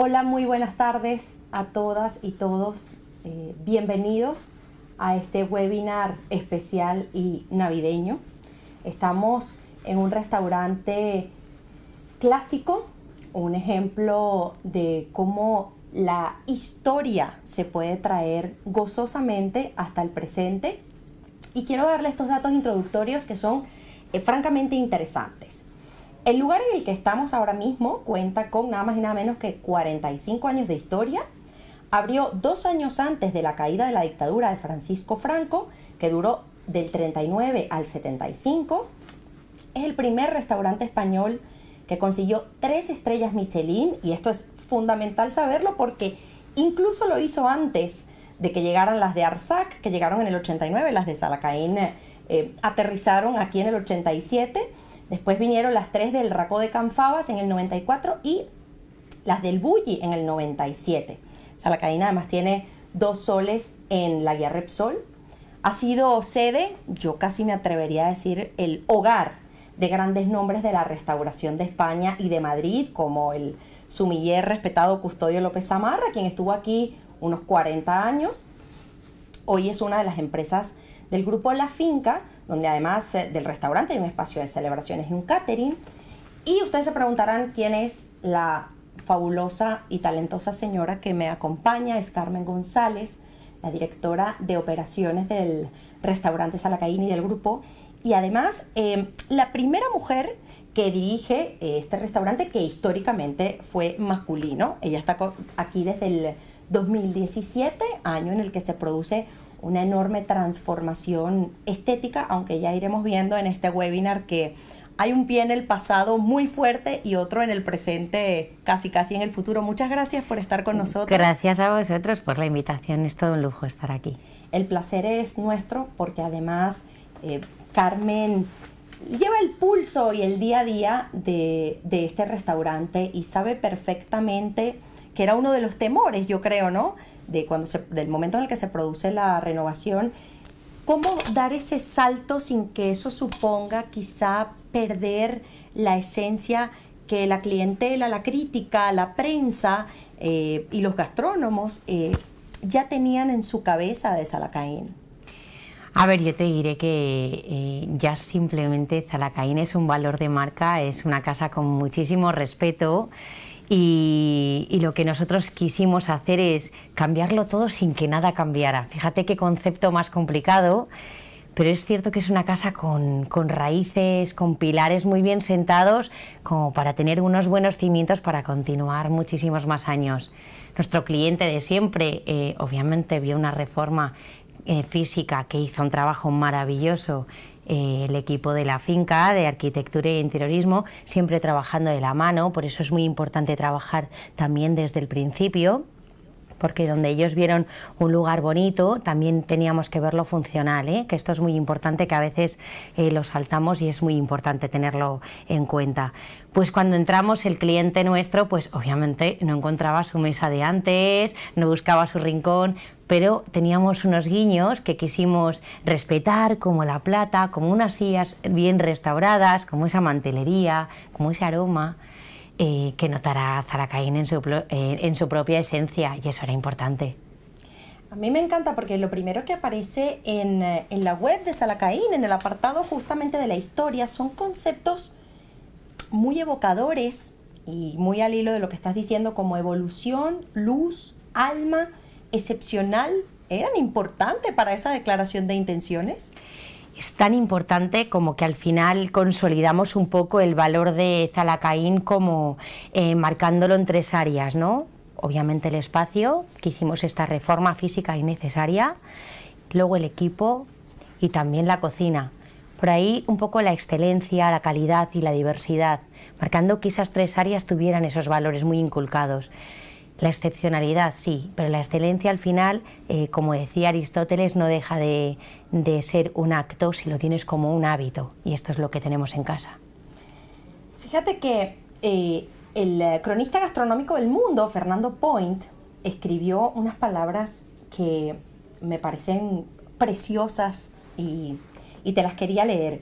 Hola, muy buenas tardes a todas y todos. Bienvenidos a este webinar especial y navideño. Estamos en un restaurante clásico, un ejemplo de cómo la historia se puede traer gozosamente hasta el presente. Y quiero darle estos datos introductorios que son francamente interesantes. El lugar en el que estamos ahora mismo cuenta con nada más y nada menos que 45 años de historia. Abrió 2 años antes de la caída de la dictadura de Francisco Franco, que duró del 39 al 75. Es el primer restaurante español que consiguió 3 estrellas Michelin, y esto es fundamental saberlo porque incluso lo hizo antes de que llegaran las de Arsac, que llegaron en el 89, las de Salacaín aterrizaron aquí en el 87. Después vinieron las 3 del Racó de Can Fabas en el 94 y las del Bulli en el 97. Salacaín además tiene 2 soles en la guía Repsol. Ha sido sede, yo casi me atrevería a decir, el hogar de grandes nombres de la restauración de España y de Madrid, como el sumiller respetado Custodio López Zamarra, quien estuvo aquí unos 40 años. Hoy es una de las empresas del grupo La Finca, donde además del restaurante hay un espacio de celebraciones y un catering. Y ustedes se preguntarán quién es la fabulosa y talentosa señora que me acompaña. Es Carmen González, la directora de operaciones del restaurante Salacaín y del grupo. Y además la primera mujer que dirige este restaurante, que históricamente fue masculino. Ella está aquí desde el 2017, año en el que se produce una enorme transformación estética, aunque ya iremos viendo en este webinar que hay un pie en el pasado muy fuerte y otro en el presente, casi en el futuro. Muchas gracias por estar con nosotros. Gracias a vosotros por la invitación, es todo un lujo estar aquí. El placer es nuestro porque además Carmen lleva el pulso y el día a día de este restaurante y sabe perfectamente que era uno de los temores, yo creo, ¿no?, del momento en el que se produce la renovación. ¿Cómo dar ese salto sin que eso suponga quizá perder la esencia que la clientela, la crítica, la prensa y los gastrónomos ya tenían en su cabeza de Salacaín? A ver, yo te diré que ya simplemente Salacaín es un valor de marca, es una casa con muchísimo respeto. Y lo que nosotros quisimos hacer es cambiarlo todo sin que nada cambiara. Fíjate qué concepto más complicado, pero es cierto que es una casa con raíces, con pilares muy bien sentados, como para tener unos buenos cimientos para continuar muchísimos más años. Nuestro cliente de siempre, obviamente, vio una reforma física que hizo un trabajo maravilloso. El equipo de La Finca, de arquitectura e interiorismo, siempre trabajando de la mano. Por eso es muy importante trabajar también desde el principio, porque donde ellos vieron un lugar bonito, también teníamos que verlo funcional, que esto es muy importante, que a veces lo saltamos y es muy importante tenerlo en cuenta. Pues cuando entramos, el cliente nuestro, pues obviamente no encontraba su mesa de antes, no buscaba su rincón, pero teníamos unos guiños que quisimos respetar, como la plata, como unas sillas bien restauradas, como esa mantelería, como ese aroma, que notara Salacaín en su propia esencia, y eso era importante. A mí me encanta porque lo primero que aparece en la web de Salacaín, en el apartado justamente de la historia, son conceptos muy evocadores y muy al hilo de lo que estás diciendo, como evolución, luz, alma, excepcional. ¿Eran importantes para esa declaración de intenciones? Es tan importante como que al final consolidamos un poco el valor de Salacaín, como marcándolo en 3 áreas, ¿no? Obviamente el espacio, que hicimos esta reforma física innecesaria, luego el equipo y también la cocina. Por ahí un poco la excelencia, la calidad y la diversidad, marcando que esas 3 áreas tuvieran esos valores muy inculcados. La excepcionalidad sí, pero la excelencia al final, como decía Aristóteles, no deja de ser un acto si lo tienes como un hábito, y esto es lo que tenemos en casa. Fíjate que el cronista gastronómico del mundo, Fernando Point, escribió unas palabras que me parecen preciosas y te las quería leer.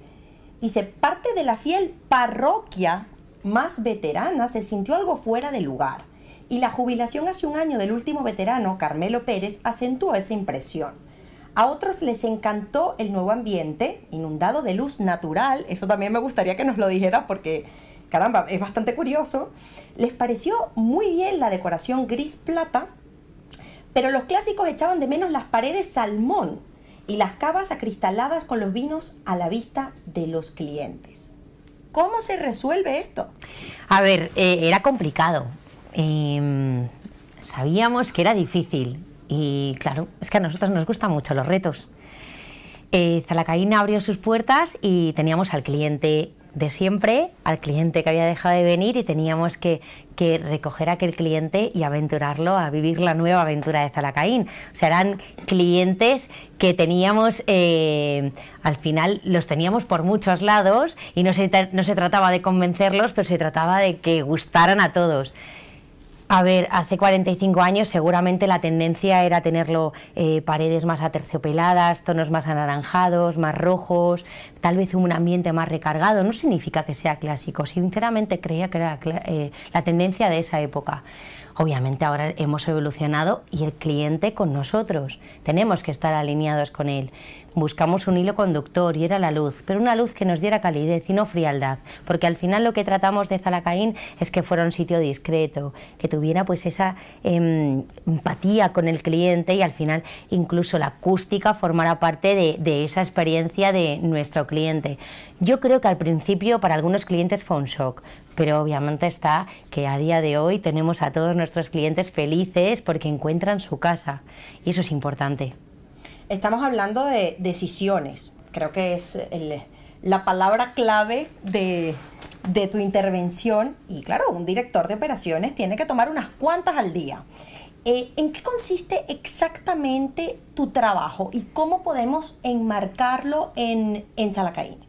Dice: parte de la fiel parroquia más veterana se sintió algo fuera de lugar y la jubilación hace un año del último veterano, Carmelo Pérez, acentuó esa impresión. A otros les encantó el nuevo ambiente, inundado de luz natural. Eso también me gustaría que nos lo dijera porque, caramba, es bastante curioso. Les pareció muy bien la decoración gris-plata, pero los clásicos echaban de menos las paredes salmón y las cavas acristaladas con los vinos a la vista de los clientes. ¿Cómo se resuelve esto? A ver, era complicado. Sabíamos que era difícil. Y claro, es que a nosotros nos gustan mucho los retos. Zalacaín abrió sus puertas y teníamos al cliente de siempre, al cliente que había dejado de venir, y teníamos que recoger a aquel cliente y aventurarlo a vivir la nueva aventura de Zalacaín. O sea, eran clientes que teníamos, al final los teníamos por muchos lados y no se trataba de convencerlos, pero se trataba de que gustaran a todos. A ver, hace 45 años seguramente la tendencia era tenerlo paredes más aterciopeladas, tonos más anaranjados, más rojos, tal vez un ambiente más recargado. No significa que sea clásico, sinceramente creía que era la tendencia de esa época. Obviamente ahora hemos evolucionado y el cliente con nosotros. Tenemos que estar alineados con él. Buscamos un hilo conductor y era la luz, pero una luz que nos diera calidez y no frialdad, porque al final lo que tratamos de Zalacaín es que fuera un sitio discreto, que tuviera pues esa empatía con el cliente y al final incluso la acústica formara parte de esa experiencia de nuestro cliente. Yo creo que al principio para algunos clientes fue un shock, pero obviamente está que a día de hoy tenemos a todos nuestros clientes felices porque encuentran su casa y eso es importante. Estamos hablando de decisiones, creo que es la palabra clave de tu intervención y claro, un director de operaciones tiene que tomar unas cuantas al día. ¿En qué consiste exactamente tu trabajo y cómo podemos enmarcarlo en Zalacaín?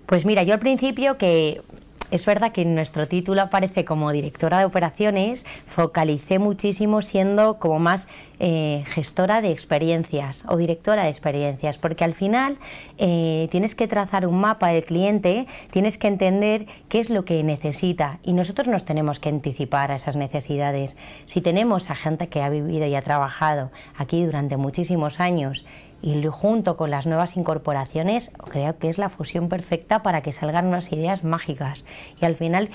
Pues mira, yo al principio que... Es verdad que en nuestro título aparece como directora de operaciones, focalicé muchísimo siendo como más gestora de experiencias o directora de experiencias, porque al final tienes que trazar un mapa del cliente, tienes que entender qué es lo que necesita y nosotros nos tenemos que anticipar a esas necesidades. Si tenemos a gente que ha vivido y ha trabajado aquí durante muchísimos años y junto con las nuevas incorporaciones creo que es la fusión perfecta para que salgan unas ideas mágicas y al final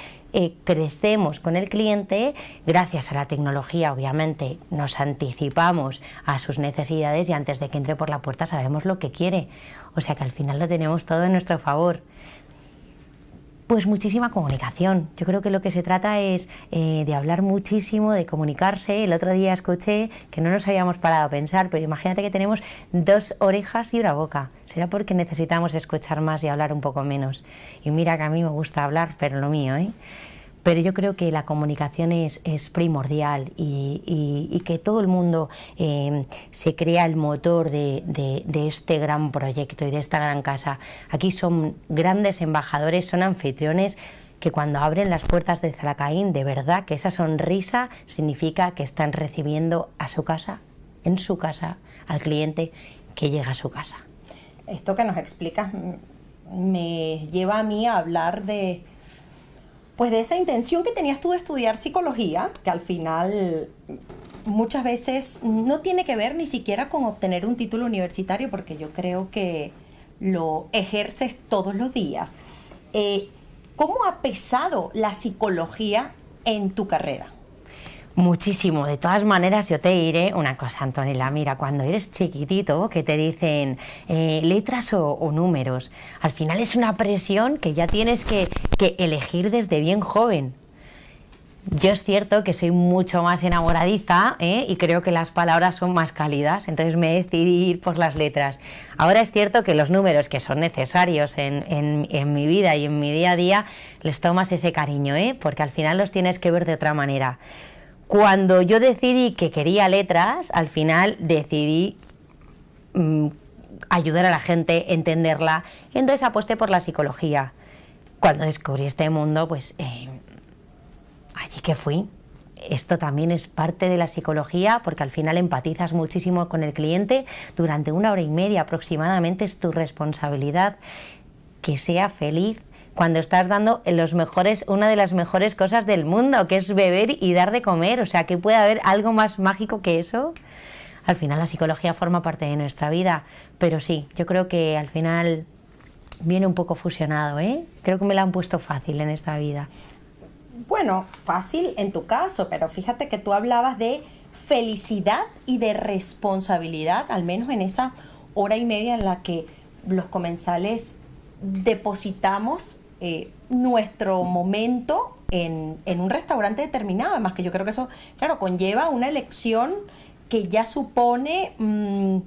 crecemos con el cliente gracias a la tecnología. Obviamente nos anticipamos a sus necesidades y antes de que entre por la puerta sabemos lo que quiere, o sea que al final lo tenemos todo en nuestro favor. Pues muchísima comunicación. Yo creo que lo que se trata es de hablar muchísimo, de comunicarse. El otro día escuché que no nos habíamos parado a pensar, pero imagínate que tenemos 2 orejas y una boca. Será porque necesitamos escuchar más y hablar un poco menos. Y mira que a mí me gusta hablar, pero lo mío, ¿eh? Pero yo creo que la comunicación es primordial y que todo el mundo se crea el motor de este gran proyecto y de esta gran casa. Aquí son grandes embajadores, son anfitriones que cuando abren las puertas de Zalacaín, de verdad que esa sonrisa significa que están recibiendo a su casa, en su casa, al cliente que llega a su casa. Esto que nos explicas me lleva a mí a hablar de esa intención que tenías tú de estudiar psicología, que al final muchas veces no tiene que ver ni siquiera con obtener un título universitario, porque yo creo que lo ejerces todos los días. ¿Cómo ha pesado la psicología en tu carrera? Muchísimo. De todas maneras, yo te diré una cosa, Antonella. Mira, cuando eres chiquitito, que te dicen letras o números, al final es una presión que ya tienes que elegir desde bien joven. Yo es cierto que soy mucho más enamoradiza y creo que las palabras son más cálidas, entonces me decidí ir por las letras. Ahora es cierto que los números que son necesarios en mi vida y en mi día a día, les tomas ese cariño, porque al final los tienes que ver de otra manera. Cuando yo decidí que quería letras, al final decidí ayudar a la gente, entenderla, y entonces aposté por la psicología. Cuando descubrí este mundo, pues allí que fui. Esto también es parte de la psicología porque al final empatizas muchísimo con el cliente. Durante 1 hora y media aproximadamente es tu responsabilidad que sea feliz cuando estás dando una de las mejores cosas del mundo, que es beber y dar de comer. O sea, ¿que puede haber algo más mágico que eso? Al final la psicología forma parte de nuestra vida, pero sí, yo creo que al final viene un poco fusionado, ¿eh? Creo que me la han puesto fácil en esta vida. Bueno, fácil en tu caso, pero fíjate que tú hablabas de felicidad y de responsabilidad, al menos en esa hora y media en la que los comensales depositamos nuestro momento en un restaurante determinado. Además que yo creo que eso, claro, conlleva una elección que ya supone un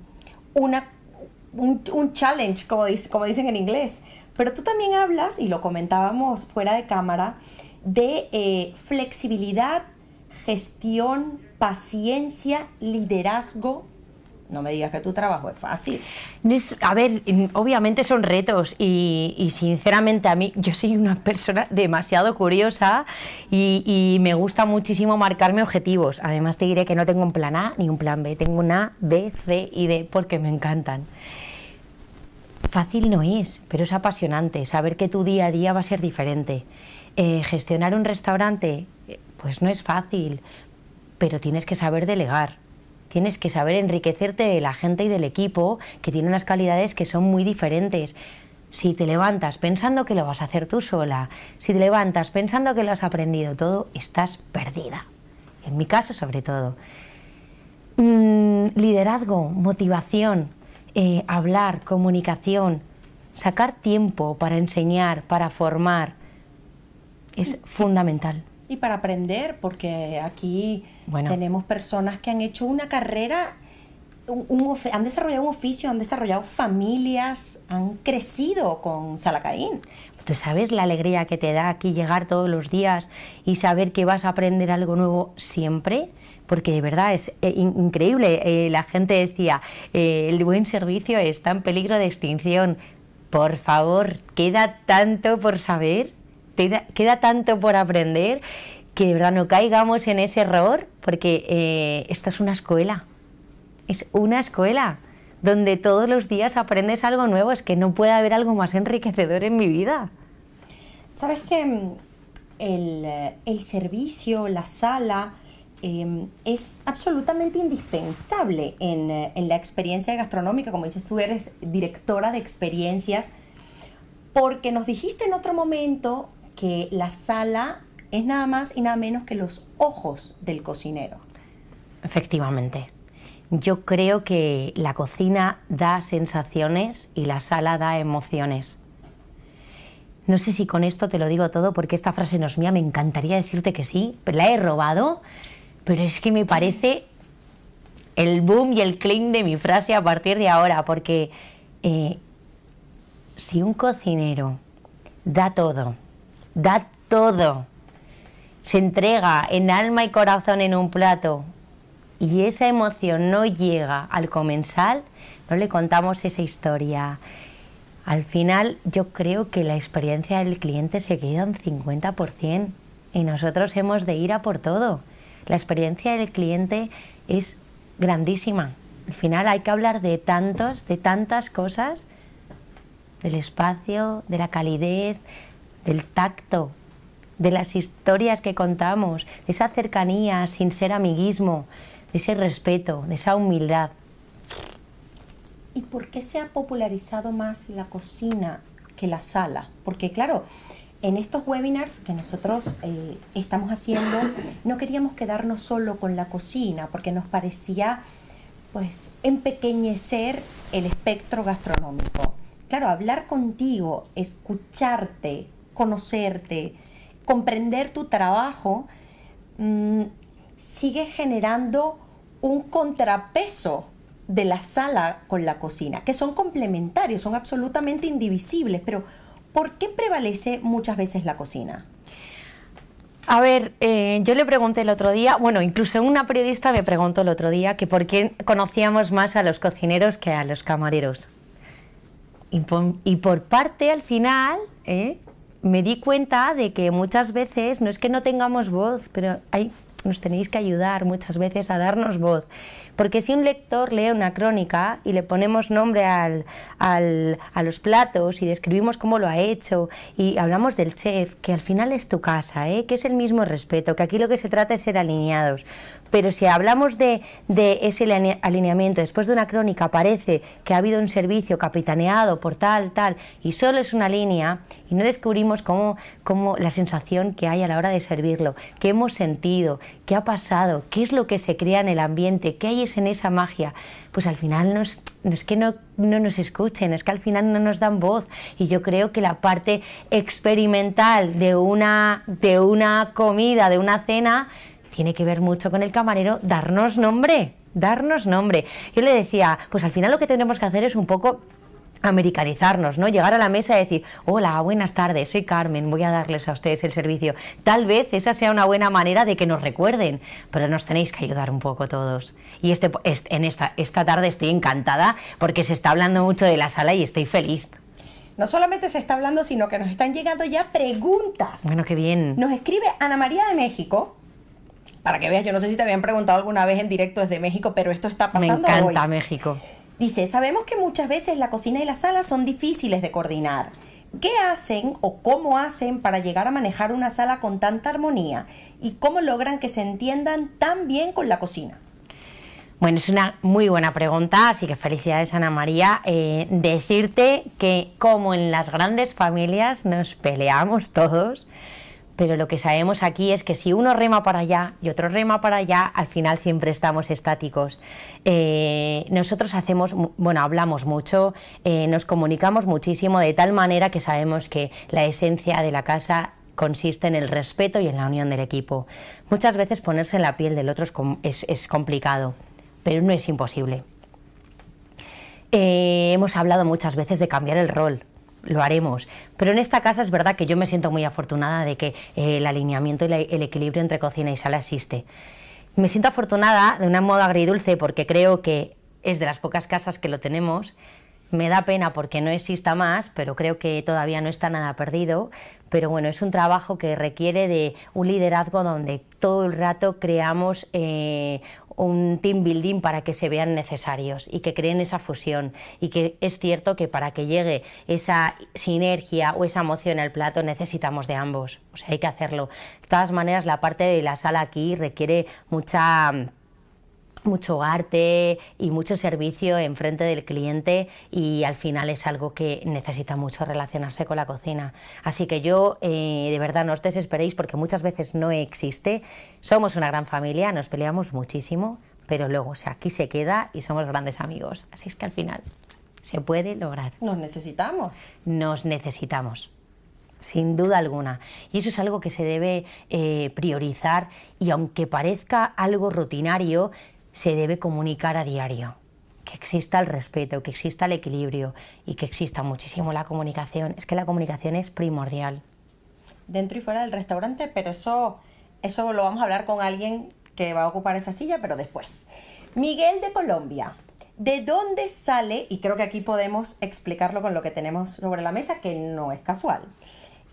challenge, como dicen en inglés. Pero tú también hablas, y lo comentábamos fuera de cámara, de flexibilidad, gestión, paciencia, liderazgo. No me digas que tu trabajo es fácil. A ver, obviamente son retos y sinceramente a mí, yo soy una persona demasiado curiosa y me gusta muchísimo marcarme objetivos. Además te diré que no tengo un plan A ni un plan B, tengo un A, B, C y D porque me encantan. Fácil no es, pero es apasionante saber que tu día a día va a ser diferente. Gestionar un restaurante, pues no es fácil, pero tienes que saber delegar. Tienes que saber enriquecerte de la gente y del equipo, que tiene unas calidades que son muy diferentes. Si te levantas pensando que lo vas a hacer tú sola, si te levantas pensando que lo has aprendido todo, estás perdida. En mi caso, sobre todo. Liderazgo, motivación, hablar, comunicación, sacar tiempo para enseñar, para formar, es fundamental. Y para aprender, porque aquí tenemos personas que han hecho una carrera, han desarrollado un oficio, han desarrollado familias, han crecido con Salacaín. ¿Tú sabes la alegría que te da aquí llegar todos los días y saber que vas a aprender algo nuevo siempre? Porque de verdad es increíble. La gente decía, el buen servicio está en peligro de extinción. Por favor, queda tanto por saber, queda tanto por aprender, que de verdad no caigamos en ese error, porque esto es una escuela. Es una escuela donde todos los días aprendes algo nuevo. Es que no puede haber algo más enriquecedor en mi vida. Sabes que el servicio, la sala, es absolutamente indispensable en la experiencia gastronómica. Como dices, tú eres directora de experiencias, porque nos dijiste en otro momento que la sala es nada más y nada menos que los ojos del cocinero. Efectivamente. Yo creo que la cocina da sensaciones y la sala da emociones. No sé si con esto te lo digo todo, porque esta frase no es mía, me encantaría decirte que sí, pero la he robado, pero es que me parece el boom y el clink de mi frase a partir de ahora, porque si un cocinero da todo, se entrega en alma y corazón en un plato, y esa emoción no llega al comensal, no le contamos esa historia. Al final yo creo que la experiencia del cliente se queda un 50% y nosotros hemos de ir a por todo. La experiencia del cliente es grandísima. Al final hay que hablar de tantas cosas, del espacio, de la calidez, del tacto, de las historias que contamos, de esa cercanía sin ser amiguismo, de ese respeto, de esa humildad. ¿Y por qué se ha popularizado más la cocina que la sala? Porque claro, en estos webinars que nosotros estamos haciendo, no queríamos quedarnos solo con la cocina, porque nos parecía pues empequeñecer el espectro gastronómico. Claro, hablar contigo, escucharte, conocerte, comprender tu trabajo, sigue generando un contrapeso de la sala con la cocina, que son complementarios, son absolutamente indivisibles, pero ¿por qué prevalece muchas veces la cocina? A ver, yo le pregunté el otro día, bueno, incluso una periodista me preguntó el otro día que por qué conocíamos más a los cocineros que a los camareros. Y por parte, al final, me di cuenta de que muchas veces no es que no tengamos voz, pero hay nos tenéis que ayudar muchas veces a darnos voz. Porque si un lector lee una crónica y le ponemos nombre a los platos y describimos cómo lo ha hecho y hablamos del chef, que al final es tu casa, que es el mismo respeto, que aquí lo que se trata es ser alineados. Pero si hablamos de ese alineamiento, después de una crónica parece que ha habido un servicio capitaneado por tal, y solo es una línea, y no descubrimos cómo la sensación que hay a la hora de servirlo, qué hemos sentido, qué ha pasado, qué es lo que se crea en el ambiente, qué hay en esa magia, pues al final no es que no nos escuchen, es que al final no nos dan voz. Y yo creo que la parte experimental de una comida, de una cena, tiene que ver mucho con el camarero, darnos nombre. Yo le decía, pues al final lo que tenemos que hacer es un poco americanizarnos, ¿no? Llegar a la mesa y decir, hola, buenas tardes, soy Carmen, voy a darles a ustedes el servicio. Tal vez esa sea una buena manera de que nos recuerden, pero nos tenéis que ayudar un poco todos. Y esta tarde estoy encantada porque se está hablando mucho de la sala y estoy feliz. No solamente se está hablando, sino que nos están llegando ya preguntas. Bueno, qué bien. Nos escribe Ana María de México. Para que veas, yo no sé si te habían preguntado alguna vez en directo desde México, pero esto está pasando hoy. Me encanta México. Dice, sabemos que muchas veces la cocina y la sala son difíciles de coordinar. ¿Qué hacen o cómo hacen para llegar a manejar una sala con tanta armonía? ¿Y cómo logran que se entiendan tan bien con la cocina? Bueno, es una muy buena pregunta, así que felicidades, Ana María. Decirte que como en las grandes familias nos peleamos todos, pero lo que sabemos aquí es que si uno rema para allá y otro rema para allá, al final siempre estamos estáticos. Nosotros hablamos mucho, nos comunicamos muchísimo, de tal manera que sabemos que la esencia de la casa consiste en el respeto y en la unión del equipo. Muchas veces ponerse en la piel del otro es complicado, pero no es imposible. Hemos hablado muchas veces de cambiar el rol. Lo haremos, pero en esta casa es verdad que yo me siento muy afortunada de que el alineamiento y el equilibrio entre cocina y sala existe. Me siento afortunada de un modo agridulce porque creo que es de las pocas casas que lo tenemos. Me da pena porque no exista más, pero creo que todavía no está nada perdido. Pero bueno, es un trabajo que requiere de un liderazgo donde todo el rato creamos un team building para que se vean necesarios y que creen esa fusión. Y que es cierto que para que llegue esa sinergia o esa emoción al plato necesitamos de ambos. O sea, hay que hacerlo. De todas maneras, la parte de la sala aquí requiere mucho arte y mucho servicio en frente del cliente, y al final es algo que necesita mucho relacionarse con la cocina. Así que yo, de verdad, no os desesperéis porque muchas veces no existe. Somos una gran familia, nos peleamos muchísimo, pero luego, o sea, aquí se queda y somos grandes amigos. Así es que al final se puede lograr. Nos necesitamos. Nos necesitamos. Sin duda alguna. Y eso es algo que se debe priorizar, y aunque parezca algo rutinario, se debe comunicar a diario, que exista el respeto, que exista el equilibrio y que exista muchísimo la comunicación. Es que la comunicación es primordial. Dentro y fuera del restaurante, pero eso lo vamos a hablar con alguien que va a ocupar esa silla, pero después. Miguel de Colombia, ¿de dónde sale? Y creo que aquí podemos explicarlo con lo que tenemos sobre la mesa, que no es casual.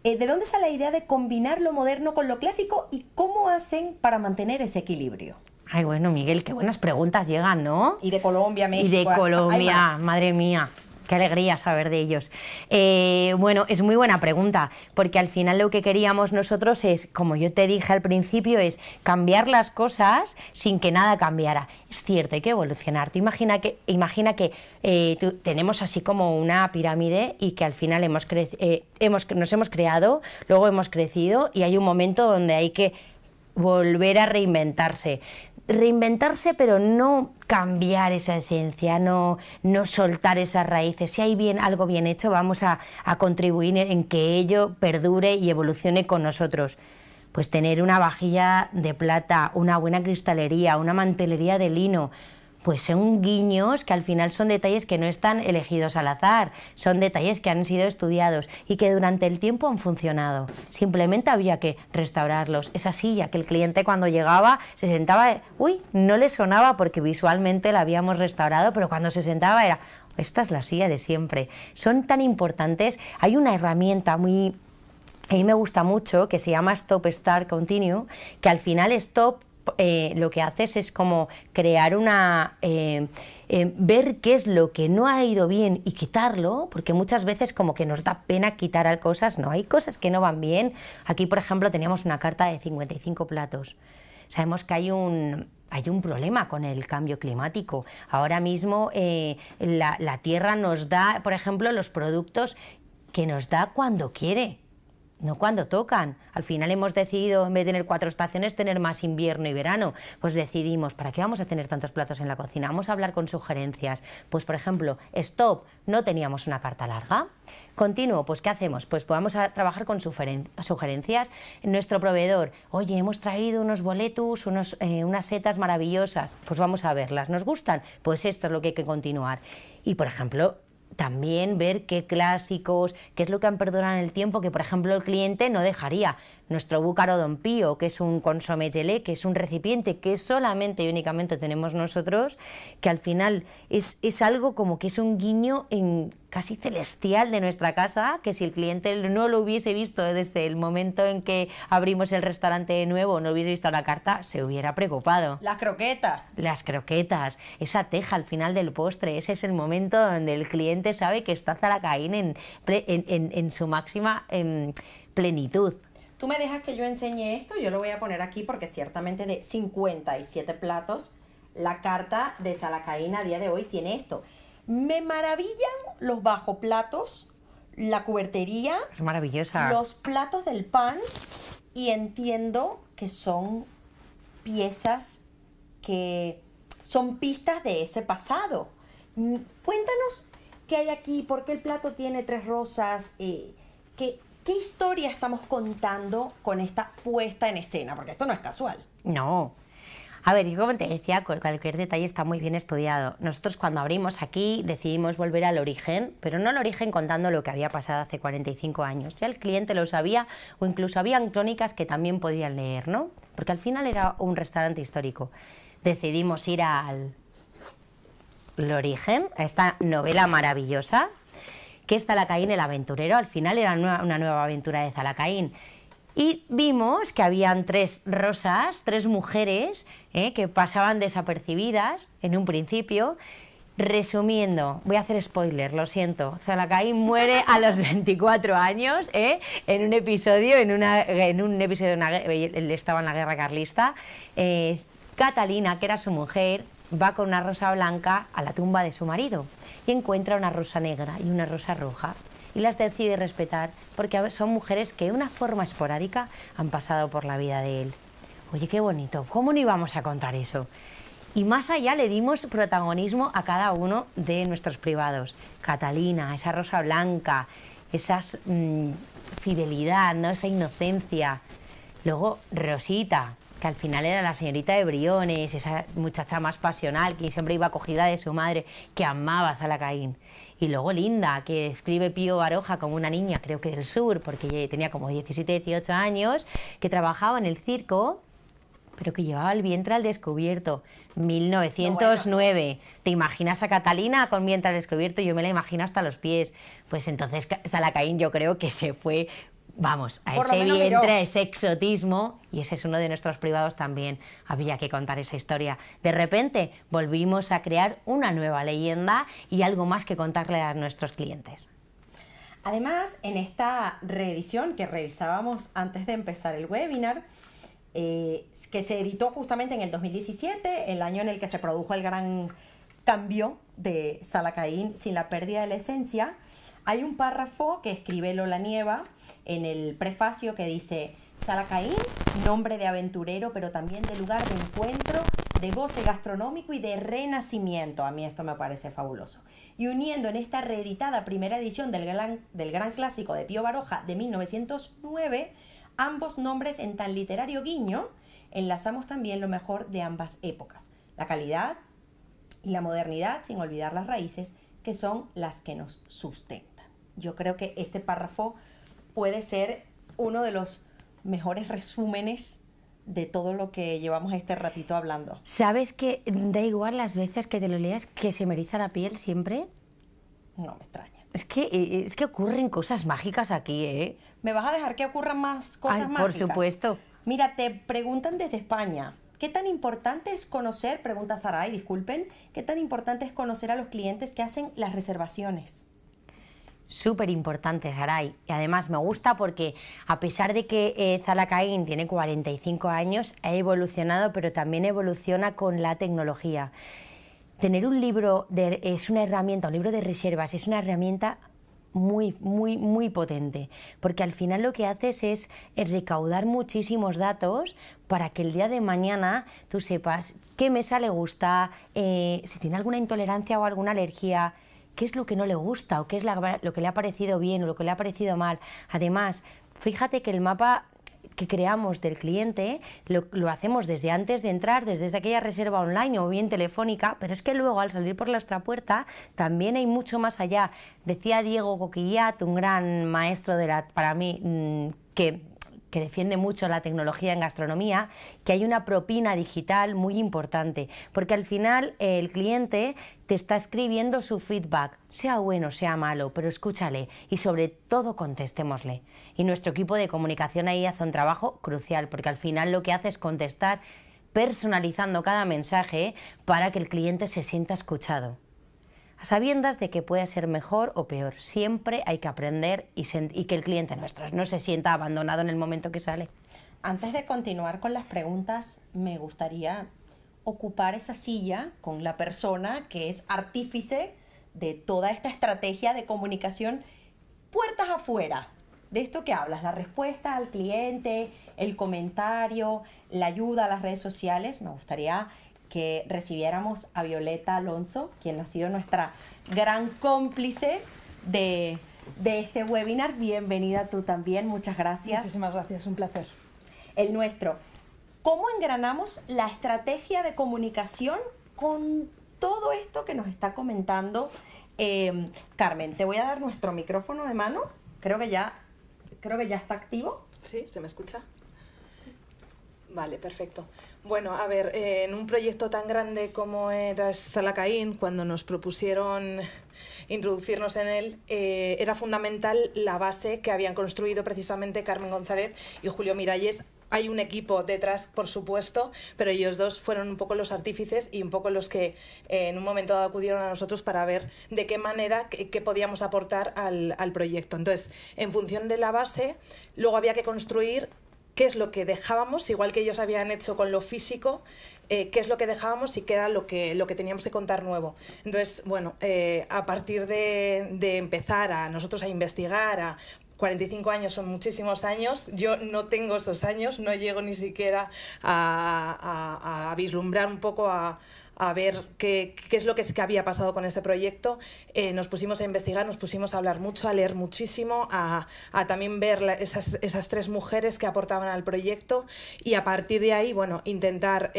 ¿De dónde sale la idea de combinar lo moderno con lo clásico y cómo hacen para mantener ese equilibrio? Ay, bueno, Miguel, qué buenas preguntas llegan, ¿no? Y de Colombia, México. Y de Colombia, madre mía, qué alegría saber de ellos. Bueno, es muy buena pregunta, porque al final lo que queríamos nosotros es, como yo te dije al principio, es cambiar las cosas sin que nada cambiara. Es cierto, hay que evolucionar. Te imagina que tenemos así como una pirámide y que al final nos hemos creado, luego hemos crecido y hay un momento donde hay que volver a reinventarse, pero no cambiar esa esencia, no soltar esas raíces. Si hay algo bien hecho, vamos a contribuir en que ello perdure y evolucione con nosotros. Pues tener una vajilla de plata, una buena cristalería, una mantelería de lino, pues son guiños que al final son detalles que no están elegidos al azar, son detalles que han sido estudiados y que durante el tiempo han funcionado. Simplemente había que restaurarlos. Esa silla que el cliente cuando llegaba se sentaba, no le sonaba porque visualmente la habíamos restaurado, pero cuando se sentaba era, esta es la silla de siempre. Son tan importantes. Hay una herramienta a mí me gusta mucho, que se llama Stop Start Continue, que al final stop lo que haces es como crear una... ver qué es lo que no ha ido bien y quitarlo, porque muchas veces como que nos da pena quitar cosas, no, hay cosas que no van bien. Aquí, por ejemplo, teníamos una carta de 55 platos. Sabemos que hay un problema con el cambio climático. Ahora mismo la tierra nos da, por ejemplo, los productos que nos da cuando quiere, no cuando tocan. Al final hemos decidido, en vez de tener 4 estaciones, tener más invierno y verano. Pues decidimos, ¿para qué vamos a tener tantos platos en la cocina? Vamos a hablar con sugerencias. Pues, por ejemplo, stop, no teníamos una carta larga. Continuo, pues ¿qué hacemos? Pues vamos a trabajar con sugerencias. Nuestro proveedor, oye, hemos traído unos boletus, unas setas maravillosas, pues vamos a verlas. ¿Nos gustan? Pues esto es lo que hay que continuar. Y, por ejemplo, también ver qué clásicos, qué es lo que han perdurado en el tiempo, que por ejemplo el cliente no dejaría. Nuestro búcaro Don Pío, que es un consomé gelé, que es un recipiente que solamente y únicamente tenemos nosotros, que al final es algo como que es un guiño casi celestial de nuestra casa, que si el cliente no lo hubiese visto desde el momento en que abrimos el restaurante de nuevo, no hubiese visto la carta, se hubiera preocupado. Las croquetas. Las croquetas, esa teja al final del postre, ese es el momento donde el cliente sabe que está Zalacaín en su máxima plenitud. Tú me dejas que yo enseñe esto, yo lo voy a poner aquí porque ciertamente de 57 platos, la carta de Zalacaín a día de hoy tiene esto. Me maravillan los bajoplatos, la cubertería. Es maravillosa. Los platos del pan, y entiendo que son piezas que son pistas de ese pasado. Cuéntanos qué hay aquí, por qué el plato tiene 3 rosas, ¿qué historia estamos contando con esta puesta en escena? Porque esto no es casual. No. A ver, yo como te decía, cualquier detalle está muy bien estudiado. Nosotros cuando abrimos aquí decidimos volver al origen, pero no al origen contando lo que había pasado hace 45 años. Ya el cliente lo sabía, o incluso habían crónicas que también podían leer, ¿no? Porque al final era un restaurante histórico. Decidimos ir al origen, a esta novela maravillosa, que es Zalacaín el aventurero. Al final era una nueva aventura de Zalacaín. Y vimos que habían 3 rosas, 3 mujeres que pasaban desapercibidas en un principio. Resumiendo, voy a hacer spoiler, lo siento, Zalacaín muere a los 24 años en un episodio, él estaba en la guerra carlista. Catalina, que era su mujer, va con una rosa blanca a la tumba de su marido y encuentra una rosa negra y una rosa roja. Y las decide respetar porque son mujeres que de una forma esporádica han pasado por la vida de él. Oye, qué bonito, ¿cómo no íbamos a contar eso? Y más allá le dimos protagonismo a cada uno de nuestros privados. Catalina, esa rosa blanca, esa fidelidad, ¿no? Esa inocencia. Luego Rosita, que al final era la señorita de Briones, esa muchacha más pasional, que siempre iba acogida de su madre, que amaba a Zalacaín. Y luego Linda, que escribe Pío Baroja como una niña, creo que del sur, porque ella tenía como 17, 18 años, que trabajaba en el circo, pero que llevaba el vientre al descubierto. 1909. Bueno. ¿Te imaginas a Catalina con vientre al descubierto? Yo me la imagino hasta los pies. Pues entonces Zalacaín yo creo que se fue... Vamos, a ese vientre, a ese exotismo, y ese es uno de nuestros privados también. Había que contar esa historia. De repente volvimos a crear una nueva leyenda y algo más que contarle a nuestros clientes. Además, en esta reedición que revisábamos antes de empezar el webinar, que se editó justamente en el 2017, el año en el que se produjo el gran cambio de Zalacaín sin la pérdida de la esencia, hay un párrafo que escribe Lola Nieva en el prefacio que dice: Zalacaín, nombre de aventurero, pero también de lugar de encuentro, de goce gastronómico y de renacimiento. A mí esto me parece fabuloso. Y uniendo en esta reeditada primera edición del gran clásico de Pío Baroja de 1909, ambos nombres en tan literario guiño, enlazamos también lo mejor de ambas épocas, la calidad y la modernidad, sin olvidar las raíces, que son las que nos sustentan. Yo creo que este párrafo puede ser uno de los mejores resúmenes de todo lo que llevamos este ratito hablando. ¿Sabes que da igual las veces que te lo leas, que se me eriza la piel siempre? No me extraña. Es que ocurren cosas mágicas aquí, ¿eh? ¿Me vas a dejar que ocurran más cosas mágicas? Por supuesto. Mira, te preguntan desde España, ¿qué tan importante es conocer, pregunta Saray, disculpen, qué tan importante es conocer a los clientes que hacen las reservaciones? Súper importante, Saray. Y además me gusta porque a pesar de que Zalacain tiene 45 años, ha evolucionado, pero también evoluciona con la tecnología. Tener un libro es una herramienta, un libro de reservas es una herramienta muy potente, porque al final lo que haces es recaudar muchísimos datos para que el día de mañana tú sepas qué mesa le gusta, si tiene alguna intolerancia o alguna alergia, qué es lo que no le gusta o qué es lo que le ha parecido bien o lo que le ha parecido mal. Además, fíjate que el mapa que creamos del cliente lo hacemos desde antes de entrar, desde aquella reserva online o bien telefónica, pero es que luego al salir por nuestra puerta también hay mucho más allá. Decía Diego Coquillat, un gran maestro para mí, que defiende mucho la tecnología en gastronomía, que hay una propina digital muy importante, porque al final el cliente te está escribiendo su feedback, sea bueno, sea malo, pero escúchale y sobre todo contestémosle. Y nuestro equipo de comunicación ahí hace un trabajo crucial, porque al final lo que hace es contestar personalizando cada mensaje para que el cliente se sienta escuchado. A sabiendas de que puede ser mejor o peor, siempre hay que aprender y que el cliente nuestro no se sienta abandonado en el momento que sale. Antes de continuar con las preguntas, me gustaría ocupar esa silla con la persona que es artífice de toda esta estrategia de comunicación puertas afuera. De esto que hablas, la respuesta al cliente, el comentario, la ayuda a las redes sociales. Me gustaría que recibiéramos a Violeta Alonso, quien ha sido nuestra gran cómplice de este webinar. Bienvenida tú también, muchas gracias. Muchísimas gracias, un placer. El nuestro. ¿Cómo engranamos la estrategia de comunicación con todo esto que nos está comentando Carmen? Te voy a dar nuestro micrófono de mano. Creo que ya está activo. Sí, ¿se me escucha? Vale, perfecto. Bueno, a ver, en un proyecto tan grande como era Zalacain, cuando nos propusieron introducirnos en él, era fundamental la base que habían construido precisamente Carmen González y Julio Miralles. Hay un equipo detrás, por supuesto, pero ellos dos fueron un poco los artífices y un poco los que en un momento dado acudieron a nosotros para ver de qué manera, qué podíamos aportar al proyecto. Entonces, en función de la base, luego había que construir qué es lo que dejábamos, igual que ellos habían hecho con lo físico, qué es lo que dejábamos y qué era lo que teníamos que contar nuevo. Entonces, bueno, a partir de empezar nosotros a investigar, 45 años son muchísimos años, yo no tengo esos años, no llego ni siquiera a vislumbrar un poco a ver qué es lo que había pasado con este proyecto. Nos pusimos a investigar, nos pusimos a hablar mucho, a leer muchísimo, a también ver esas tres mujeres que aportaban al proyecto y a partir de ahí, bueno, intentar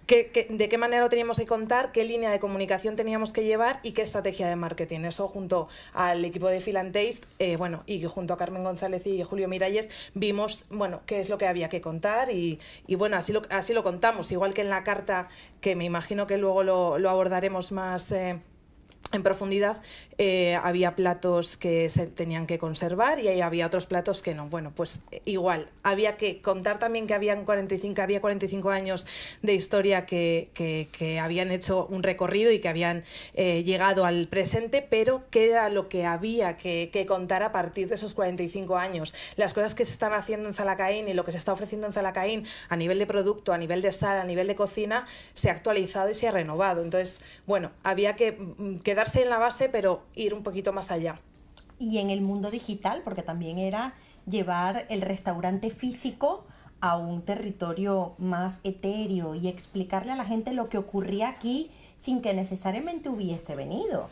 de qué manera lo teníamos que contar, qué línea de comunicación teníamos que llevar y qué estrategia de marketing. Eso junto al equipo de Feel and Taste, bueno, y junto a Carmen González y Julio Miralles vimos, bueno, qué es lo que había que contar y bueno, así lo contamos, igual que en la carta, que me imagino que luego lo abordaremos más en profundidad. Había platos que se tenían que conservar y había otros platos que no. Bueno, pues igual, había que contar también que había 45 años de historia que habían hecho un recorrido y que habían llegado al presente, pero qué era lo que había que contar a partir de esos 45 años. Las cosas que se están haciendo en Zalacain y lo que se está ofreciendo en Zalacain a nivel de producto, a nivel de sal, a nivel de cocina, se ha actualizado y se ha renovado. Entonces, bueno, había que quedarse en la base, pero ir un poquito más allá. Y en el mundo digital, porque también era llevar el restaurante físico a un territorio más etéreo y explicarle a la gente lo que ocurría aquí sin que necesariamente hubiese venido.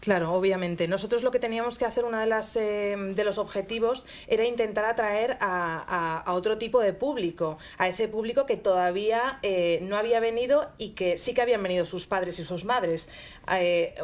Claro, obviamente. Nosotros lo que teníamos que hacer, uno de los objetivos, era intentar atraer a otro tipo de público, a ese público que todavía no había venido y que sí que habían venido sus padres y sus madres,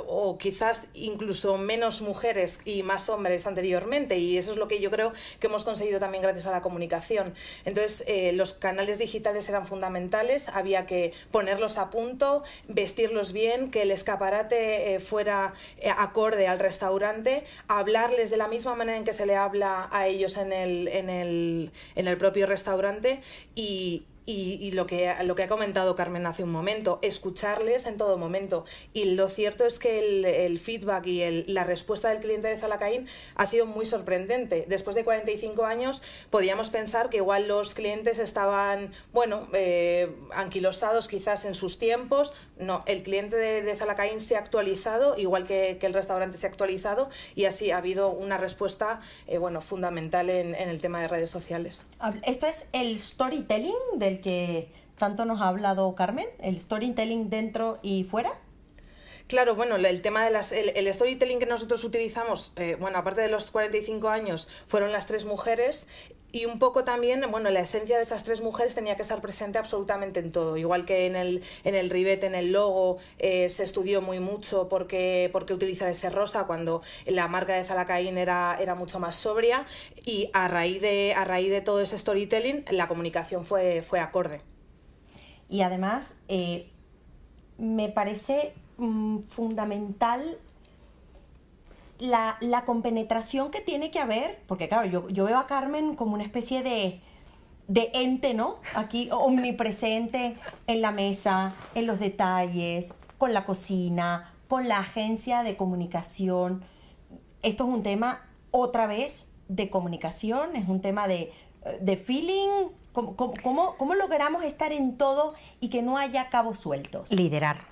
o quizás incluso menos mujeres y más hombres anteriormente, y eso es lo que yo creo que hemos conseguido también gracias a la comunicación. Entonces, los canales digitales eran fundamentales, había que ponerlos a punto, vestirlos bien, que el escaparate fuera acorde al restaurante, hablarles de la misma manera en que se le habla a ellos en el propio restaurante y y lo que ha comentado Carmen hace un momento, escucharles en todo momento. Y lo cierto es que el feedback y la respuesta del cliente de Zalacain ha sido muy sorprendente. Después de 45 años podíamos pensar que igual los clientes estaban, bueno, anquilosados quizás en sus tiempos. No, el cliente de Zalacain se ha actualizado, igual que el restaurante se ha actualizado, y así ha habido una respuesta bueno, fundamental en el tema de redes sociales. Esto es el storytelling del que tanto nos ha hablado Carmen, el storytelling dentro y fuera. Claro, bueno, el tema de el storytelling que nosotros utilizamos, bueno, aparte de los 45 años, fueron las 3 mujeres, y un poco también, bueno, la esencia de esas 3 mujeres tenía que estar presente absolutamente en todo, igual que en el ribete, en el logo, se estudió muy mucho por qué utilizar ese rosa cuando la marca de Zalacain era mucho más sobria, y a raíz de todo ese storytelling la comunicación fue acorde. Y además me parece fundamental la compenetración que tiene que haber, porque claro, yo veo a Carmen como una especie de ente, ¿no? Aquí omnipresente en la mesa, en los detalles, con la cocina, con la agencia de comunicación. Esto es un tema, otra vez, de comunicación, es un tema de feeling. ¿Cómo logramos estar en todo y que no haya cabos sueltos? Liderar.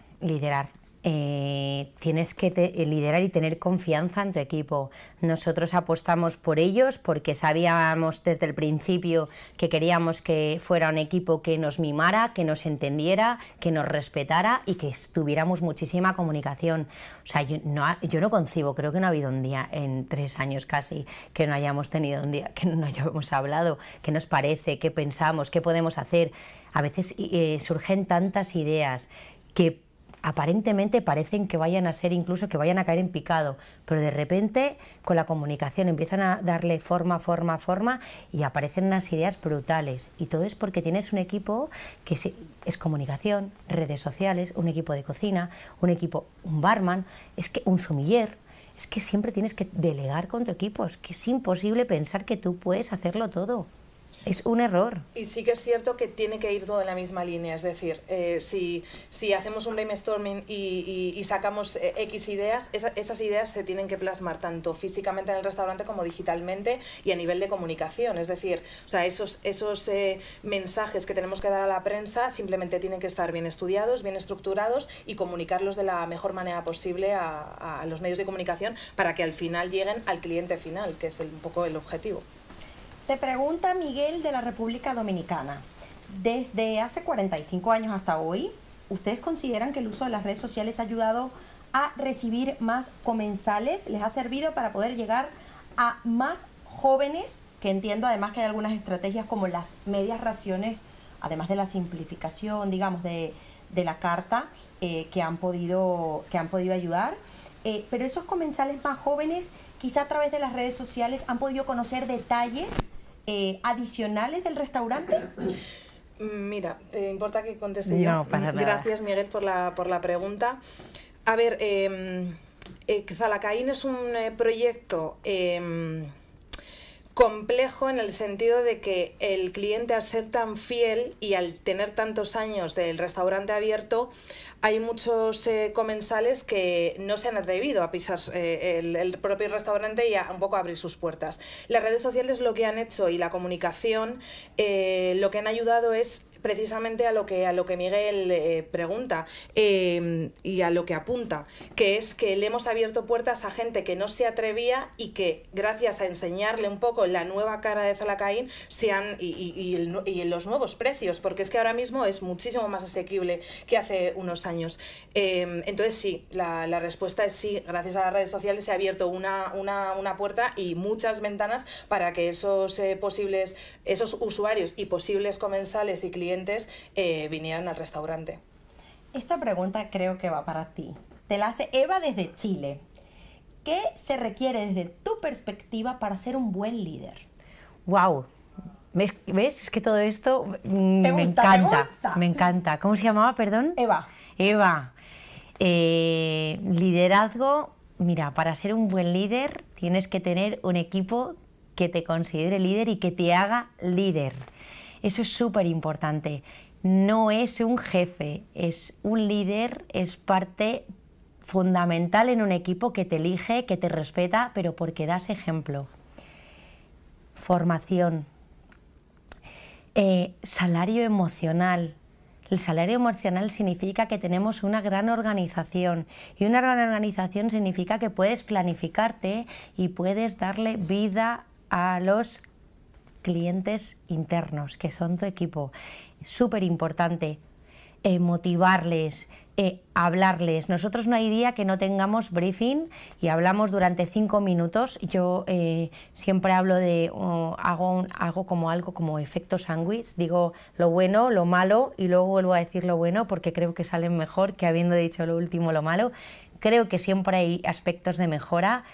Tienes que liderar y tener confianza en tu equipo. Nosotros apostamos por ellos porque sabíamos desde el principio que queríamos que fuera un equipo que nos mimara, que nos entendiera, que nos respetara y que tuviéramos muchísima comunicación. O sea, yo no concibo, creo que no ha habido un día en 3 años casi que no hayamos tenido un día, que no hayamos hablado, qué nos parece, qué pensamos, qué podemos hacer. A veces surgen tantas ideas que aparentemente parecen que vayan a ser, incluso que vayan a caer en picado, pero de repente con la comunicación empiezan a darle forma y aparecen unas ideas brutales, y todo es porque tienes un equipo que es comunicación, redes sociales, un equipo de cocina, un barman, es que un sommelier. Es que siempre tienes que delegar con tu equipo, es que es imposible pensar que tú puedes hacerlo todo. Es un error. Y sí que es cierto que tiene que ir todo en la misma línea, es decir, si hacemos un brainstorming y sacamos X ideas, esas ideas se tienen que plasmar tanto físicamente en el restaurante como digitalmente y a nivel de comunicación, es decir, o sea, esos mensajes que tenemos que dar a la prensa simplemente tienen que estar bien estudiados, bien estructurados y comunicarlos de la mejor manera posible a los medios de comunicación para que al final lleguen al cliente final, que es un poco el objetivo. Te pregunta Miguel de la República Dominicana. Desde hace 45 años hasta hoy, ¿ustedes consideran que el uso de las redes sociales ha ayudado a recibir más comensales? ¿Les ha servido para poder llegar a más jóvenes? Que entiendo además que hay algunas estrategias como las medias raciones, además de la simplificación, digamos, de la carta, que han podido ayudar. Pero esos comensales más jóvenes, quizá a través de las redes sociales, han podido conocer detalles adicionales del restaurante. Mira, ¿te importa que conteste yo? No, para nada. Gracias, Miguel, por la pregunta. A ver, Zalacain es un proyecto complejo en el sentido de que el cliente, al ser tan fiel y al tener tantos años del restaurante abierto, hay muchos comensales que no se han atrevido a pisar el propio restaurante y a un poco abrir sus puertas. Las redes sociales lo que han hecho y la comunicación lo que han ayudado es precisamente a lo que Miguel pregunta y a lo que apunta, que es que le hemos abierto puertas a gente que no se atrevía y que gracias a enseñarle un poco la nueva cara de Zalacain y los nuevos precios, porque es que ahora mismo es muchísimo más asequible que hace unos años. Entonces sí, la respuesta es sí, gracias a las redes sociales se ha abierto una puerta y muchas ventanas para que esos usuarios y posibles comensales y clientes vinieran al restaurante. Esta pregunta creo que va para ti. Te la hace Eva desde Chile. ¿Qué se requiere desde tu perspectiva para ser un buen líder? ¡Wow! ¿Ves? Es que todo esto me encanta. Me encanta. ¿Cómo se llamaba, perdón? Eva. Eva. Liderazgo. Mira, para ser un buen líder tienes que tener un equipo que te considere líder y que te haga líder. Eso es súper importante. No es un jefe, es un líder, es parte fundamental en un equipo que te elige, que te respeta, pero porque das ejemplo. Formación. Salario emocional. El salario emocional significa que tenemos una gran organización, y una gran organización significa que puedes planificarte y puedes darle vida a los clientes internos, que son tu equipo. Súper importante, motivarles, hablarles. Nosotros no hay día que no tengamos briefing y hablamos durante 5 minutos. Yo siempre hablo de, hago como algo como efecto sándwich, digo lo bueno, lo malo y luego vuelvo a decir lo bueno porque creo que salen mejor que habiendo dicho lo último, lo malo. Creo que siempre hay aspectos de mejora,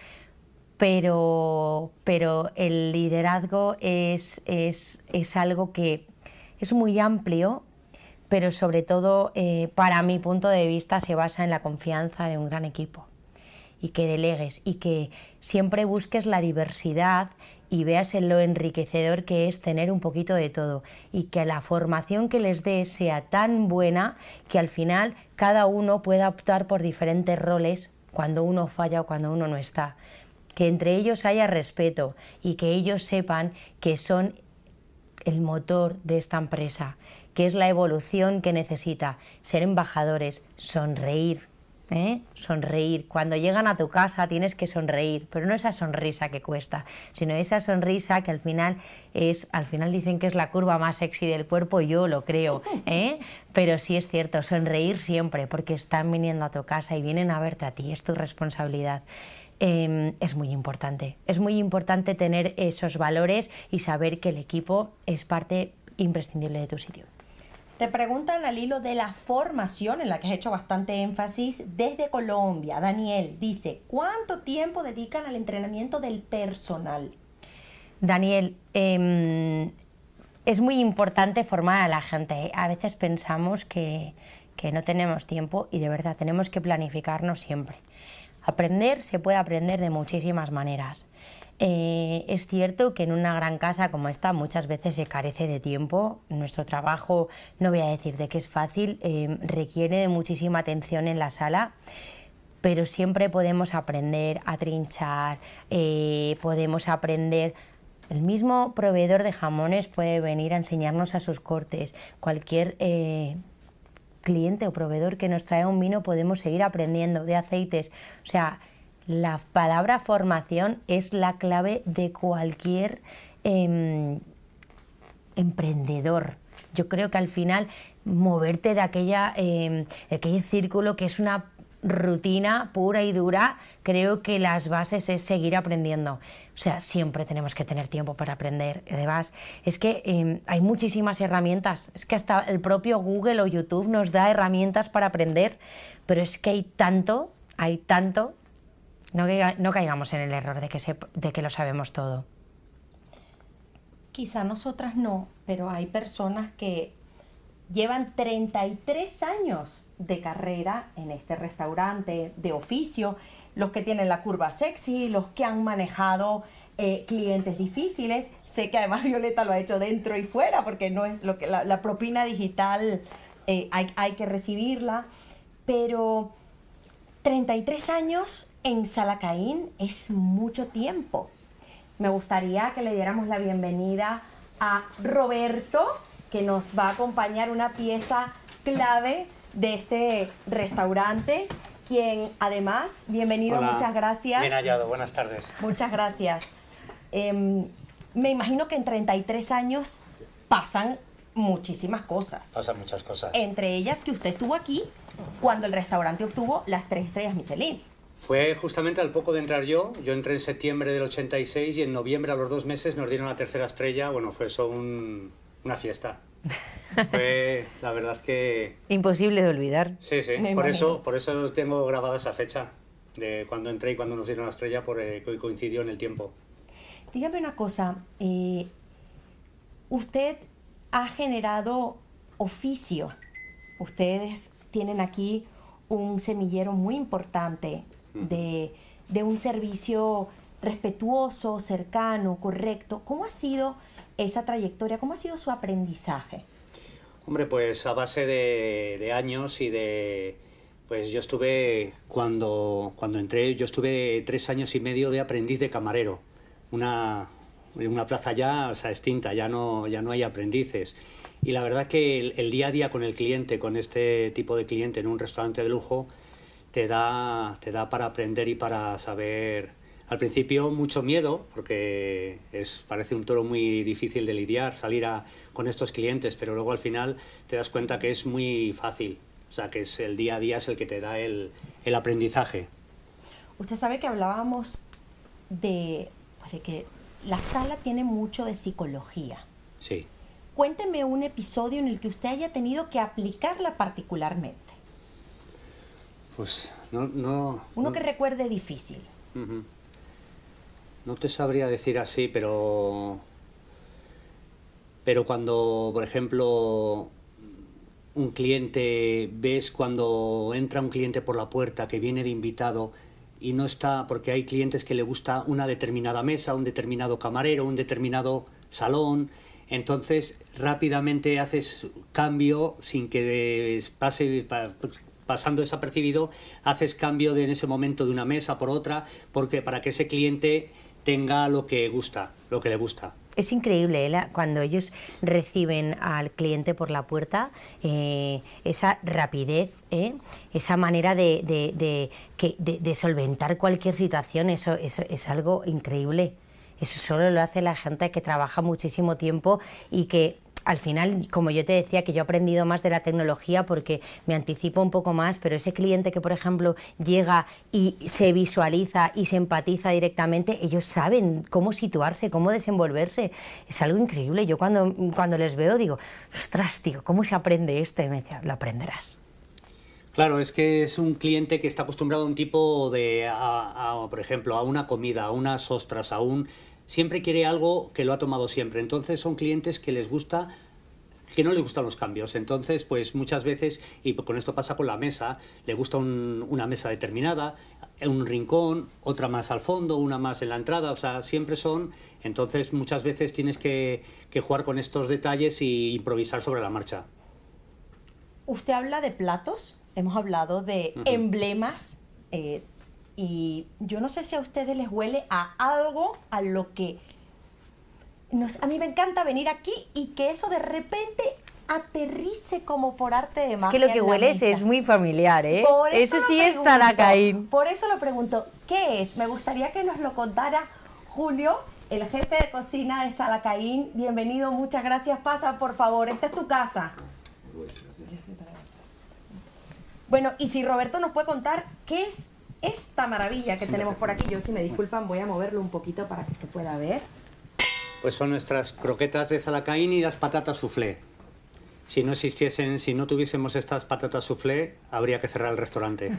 pero el liderazgo es algo que es muy amplio, pero sobre todo, para mi punto de vista, se basa en la confianza de un gran equipo, y que delegues y que siempre busques la diversidad y veas en lo enriquecedor que es tener un poquito de todo, y que la formación que les des sea tan buena que al final cada uno pueda optar por diferentes roles cuando uno falla o cuando uno no está. Que entre ellos haya respeto y que ellos sepan que son el motor de esta empresa, que es la evolución que necesita, ser embajadores, sonreír, sonreír. Cuando llegan a tu casa tienes que sonreír, pero no esa sonrisa que cuesta, sino esa sonrisa que al final dicen que es la curva más sexy del cuerpo, yo lo creo, pero sí es cierto, sonreír siempre, porque están viniendo a tu casa y vienen a verte a ti, es tu responsabilidad. Es muy importante tener esos valores y saber que el equipo es parte imprescindible de tu sitio. Te preguntan al hilo de la formación, en la que has hecho bastante énfasis, desde Colombia. Daniel dice, ¿cuánto tiempo dedican al entrenamiento del personal? Daniel, es muy importante formar a la gente. A veces pensamos que no tenemos tiempo y de verdad tenemos que planificarnos siempre. Aprender se puede aprender de muchísimas maneras. Es cierto que en una gran casa como esta muchas veces se carece de tiempo. Nuestro trabajo, no voy a decir de que es fácil, requiere de muchísima atención en la sala, pero siempre podemos aprender a trinchar, podemos aprender. El mismo proveedor de jamones puede venir a enseñarnos a sus cortes. Cualquier cliente o proveedor que nos trae un vino podemos seguir aprendiendo, de aceites. O sea, la palabra formación es la clave de cualquier emprendedor. Yo creo que al final moverte de aquel círculo que es una rutina pura y dura, creo que las bases es seguir aprendiendo. O sea, siempre tenemos que tener tiempo para aprender. Además, es que hay muchísimas herramientas. Es que hasta el propio Google o YouTube nos da herramientas para aprender, pero es que hay tanto. No caigamos en el error de que lo sabemos todo. Quizá nosotras no, pero hay personas que llevan 33 años de carrera en este restaurante, de oficio, los que tienen la curva sexy, los que han manejado clientes difíciles. Sé que además Violeta lo ha hecho dentro y fuera, porque no es lo que la propina digital hay que recibirla, pero 33 años en Salacaín es mucho tiempo. Me gustaría que le diéramos la bienvenida a Roberto, que nos va a acompañar, una pieza clave de este restaurante, quien además, bienvenido. Hola. Muchas gracias. Bien hallado, buenas tardes. Muchas gracias. Me imagino que en 33 años pasan muchísimas cosas. Pasan muchas cosas. Entre ellas que usted estuvo aquí cuando el restaurante obtuvo las 3 estrellas Michelin. Fue justamente al poco de entrar yo entré en septiembre del 86 y en noviembre, a los 2 meses, nos dieron la 3ª estrella. Bueno, fue eso una fiesta. Fue, la verdad que... Imposible de olvidar. Sí, por eso tengo grabada esa fecha de cuando entré y cuando nos dieron la estrella, porque coincidió en el tiempo. Dígame una cosa, usted ha generado oficio. Ustedes tienen aquí un semillero muy importante de un servicio respetuoso, cercano, correcto. ¿Cómo ha sido esa trayectoria? ¿Cómo ha sido su aprendizaje? Hombre, pues a base de años y de... Pues yo estuve, cuando entré, yo estuve 3 años y medio de aprendiz de camarero. Una plaza ya, o sea, extinta, ya no hay aprendices. Y la verdad que el día a día con el cliente, con este tipo de cliente en un restaurante de lujo, te da para aprender y para saber. Al principio mucho miedo, porque parece un toro muy difícil de lidiar, salir con estos clientes, pero luego al final te das cuenta que es muy fácil. O sea, que es el día a día es el que te da el aprendizaje. Usted sabe que hablábamos de que la sala tiene mucho de psicología. Sí. Cuénteme un episodio en el que usted haya tenido que aplicarla particularmente. Pues no... Uno que recuerde difícil. Uh-huh. No te sabría decir así, pero cuando, por ejemplo, un cliente, ves cuando entra un cliente por la puerta que viene de invitado y no está, porque hay clientes que le gusta una determinada mesa, un determinado camarero, un determinado salón, entonces rápidamente haces cambio sin que pasando desapercibido, haces cambio en ese momento de una mesa por otra, porque para que ese cliente tenga lo que le gusta. Es increíble cuando ellos reciben al cliente por la puerta, esa rapidez, esa manera de solventar cualquier situación, eso es algo increíble. Eso solo lo hace la gente que trabaja muchísimo tiempo y que al final, como yo te decía, que yo he aprendido más de la tecnología porque me anticipo un poco más, pero ese cliente que, por ejemplo, llega y se visualiza y se empatiza directamente, ellos saben cómo situarse, cómo desenvolverse. Es algo increíble. Yo cuando les veo digo, ostras, tío, ¿cómo se aprende esto? Y me decía, lo aprenderás. Claro, es que es un cliente que está acostumbrado a un tipo por ejemplo, a una comida, a unas ostras, siempre quiere algo que lo ha tomado siempre. Entonces son clientes que no les gustan los cambios. Entonces, pues muchas veces, y con esto pasa con la mesa, le gusta una mesa determinada, un rincón, otra más al fondo, una más en la entrada, o sea, siempre son. Entonces muchas veces tienes que jugar con estos detalles y improvisar sobre la marcha. Usted habla de platos, hemos hablado de emblemas, y yo no sé si a ustedes les huele a algo a lo que... a mí me encanta venir aquí y que eso de repente aterrice como por arte de magia. Es que lo que hueles es muy familiar, ¿eh? Eso sí es Zalacaín. Por eso lo pregunto, ¿qué es? Me gustaría que nos lo contara Julio, el jefe de cocina de Zalacaín. Bienvenido, muchas gracias. Pasa, por favor, esta es tu casa. Bueno, y si Roberto nos puede contar qué es esta maravilla que tenemos por aquí. Yo, si me disculpan, voy a moverlo un poquito para que se pueda ver. Pues son nuestras croquetas de Zalacaín y las patatas soufflé. Si no tuviésemos estas patatas soufflé, habría que cerrar el restaurante.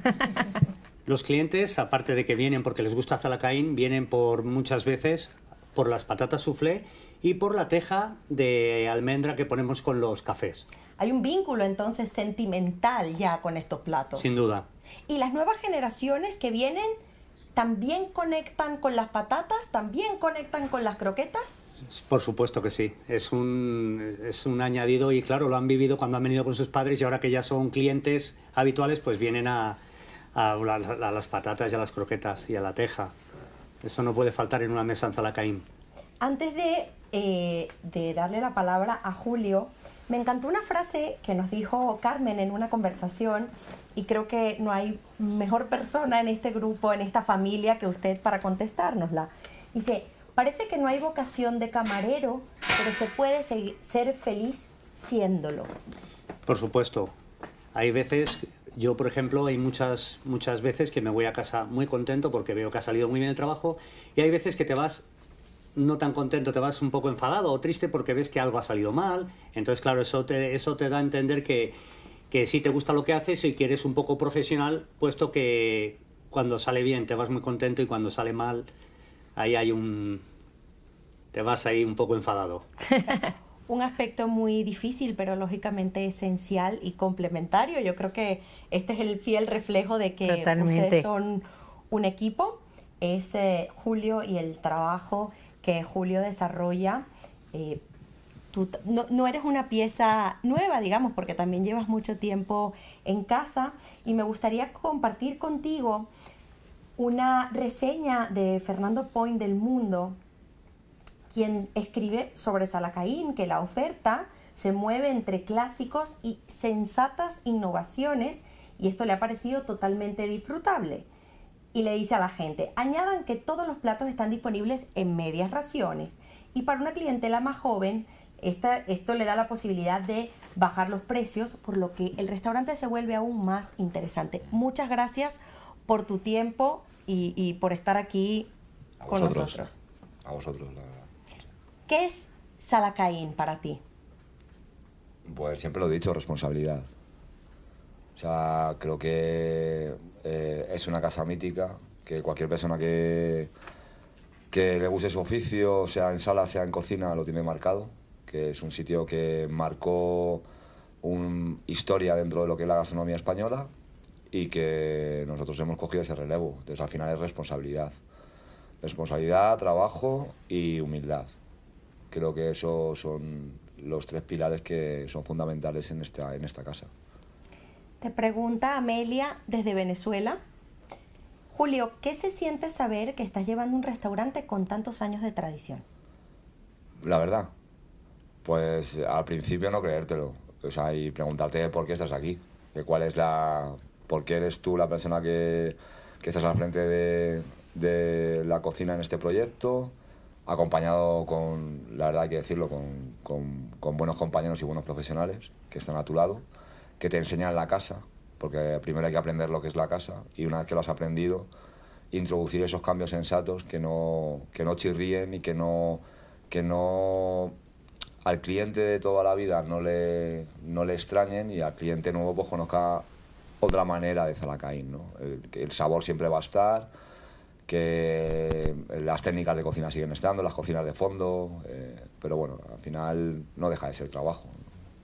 Los clientes, aparte de que vienen porque les gusta Zalacaín, vienen muchas veces por las patatas soufflé y por la teja de almendra que ponemos con los cafés. Hay un vínculo entonces sentimental ya con estos platos. Sin duda. ¿Y las nuevas generaciones que vienen también conectan con las patatas? ¿También conectan con las croquetas? Por supuesto que sí. Es un añadido y claro, lo han vivido cuando han venido con sus padres y ahora que ya son clientes habituales, pues vienen a las patatas y a las croquetas y a la teja. Eso no puede faltar en una mesa en Zalacaín. Antes de darle la palabra a Julio, me encantó una frase que nos dijo Carmen en una conversación y creo que no hay mejor persona en este grupo, en esta familia, que usted para contestárnosla. Dice, parece que no hay vocación de camarero, pero se puede ser feliz siéndolo. Por supuesto. Hay veces, yo por ejemplo, hay muchas veces que me voy a casa muy contento porque veo que ha salido muy bien el trabajo y hay veces que te vas no tan contento, te vas un poco enfadado o triste porque ves que algo ha salido mal. Entonces, claro, eso te da a entender que sí te gusta lo que haces y que eres un poco profesional, puesto que cuando sale bien te vas muy contento y cuando sale mal, te vas ahí un poco enfadado. Un aspecto muy difícil, pero lógicamente esencial y complementario. Yo creo que este es el fiel reflejo de que ustedes son un equipo. Es Julio y el trabajo que Julio desarrolla tú no eres una pieza nueva, digamos, porque también llevas mucho tiempo en casa, y me gustaría compartir contigo una reseña de Fernando Point del Mundo, quien escribe sobre Salacaín, que la oferta se mueve entre clásicos y sensatas innovaciones, y esto le ha parecido totalmente disfrutable. Y le dice a la gente, añadan que todos los platos están disponibles en medias raciones, y para una clientela más joven, esto le da la posibilidad de bajar los precios, por lo que el restaurante se vuelve aún más interesante. Muchas gracias por tu tiempo y por estar aquí con nosotros. A vosotros. ¿Qué es Salacaín para ti? Pues siempre lo he dicho, responsabilidad. O sea, creo que es una casa mítica, que cualquier persona que le guste su oficio, sea en sala, sea en cocina, lo tiene marcado, que es un sitio que marcó una historia dentro de lo que es la gastronomía española y que nosotros hemos cogido ese relevo. Entonces, al final es responsabilidad. Responsabilidad, trabajo y humildad. Creo que esos son los 3 pilares que son fundamentales en esta casa. Te pregunta Amelia desde Venezuela. Julio, ¿qué se siente saber que estás llevando un restaurante con tantos años de tradición? La verdad, pues al principio no creértelo. O sea, y preguntarte por qué estás aquí. ¿Por qué eres tú la persona que estás al frente de la cocina en este proyecto? Acompañado la verdad hay que decirlo, con buenos compañeros y buenos profesionales que están a tu lado, que te enseñan la casa, porque primero hay que aprender lo que es la casa, y una vez que lo has aprendido, introducir esos cambios sensatos que no chirríen y que no al cliente de toda la vida no le extrañen, y al cliente nuevo pues conozca otra manera de Salacaín, ¿no? El sabor siempre va a estar, que las técnicas de cocina siguen estando, las cocinas de fondo, pero bueno, al final no deja de ser trabajo,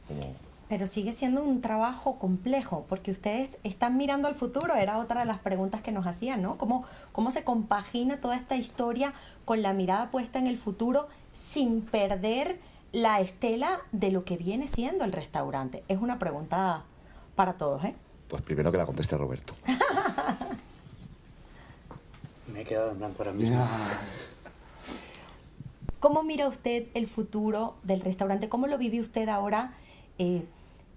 ¿no? Pero sigue siendo un trabajo complejo, porque ustedes están mirando al futuro, era otra de las preguntas que nos hacían, ¿no? ¿Cómo se compagina toda esta historia con la mirada puesta en el futuro sin perder la estela de lo que viene siendo el restaurante? Es una pregunta para todos, ¿eh? Pues primero que la conteste Roberto. Me he quedado en blanco ahora mismo. ¿Cómo mira usted el futuro del restaurante? ¿Cómo lo vive usted ahora